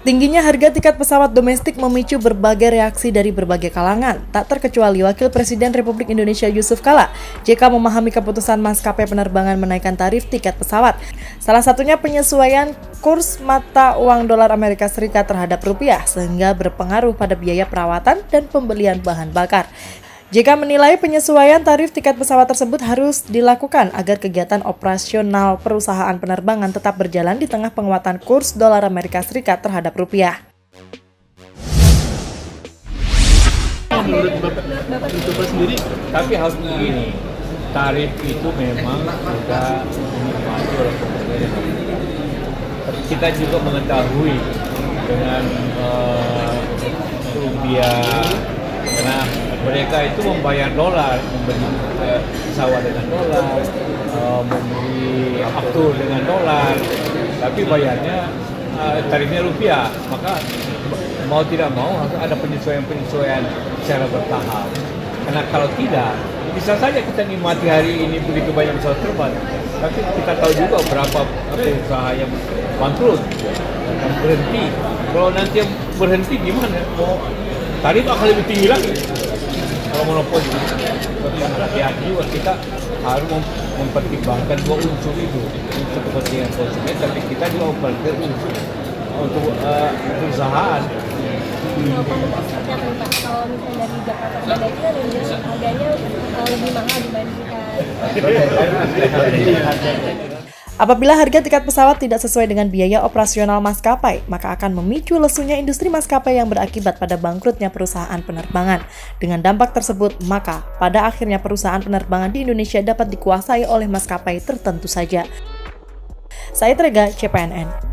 Tingginya harga tiket pesawat domestik memicu berbagai reaksi dari berbagai kalangan, tak terkecuali Wakil Presiden Republik Indonesia Yusuf Kala. JK memahami keputusan maskapai penerbangan menaikkan tarif tiket pesawat. Salah satunya penyesuaian kurs mata uang dolar Amerika Serikat terhadap rupiah, sehingga berpengaruh pada biaya perawatan dan pembelian bahan bakar. JK menilai penyesuaian tarif tiket pesawat tersebut harus dilakukan agar kegiatan operasional perusahaan penerbangan tetap berjalan di tengah penguatan kurs dolar Amerika Serikat terhadap rupiah. Menurut Bapak sendiri, tapi harus begini, tarif itu memang sudah dinikmati oleh pemerintah. Tapi kita juga mengetahui dengan rupiah, karena mereka itu membayar dolar, membeli pesawat dengan dolar, membeli aftur dengan dolar, tapi bayarnya tarifnya rupiah. Maka mau tidak mau harus ada penyesuaian secara bertahap. Karena kalau tidak, bisa saja kita nikmati hari ini begitu banyak pesawat terbang, tapi kita tahu juga berapa usaha yang bangkrut, yang berhenti. Kalau nanti yang berhenti gimana? Tarif akan lebih tinggi lagi kalau monopoli. Hati-hati juga, kita harus mempertimbangkan dua unsur itu, untuk kepentingan konsumen, tapi kita juga mempertimbangkan unsur untuk perusahaan. Kalau misalnya dari Jakarta ke Bandung itu harganya lebih mahal dibandingkan. Apabila harga tiket pesawat tidak sesuai dengan biaya operasional maskapai, maka akan memicu lesunya industri maskapai yang berakibat pada bangkrutnya perusahaan penerbangan. Dengan dampak tersebut, maka pada akhirnya perusahaan penerbangan di Indonesia dapat dikuasai oleh maskapai tertentu saja. Saya Trega, CPNN.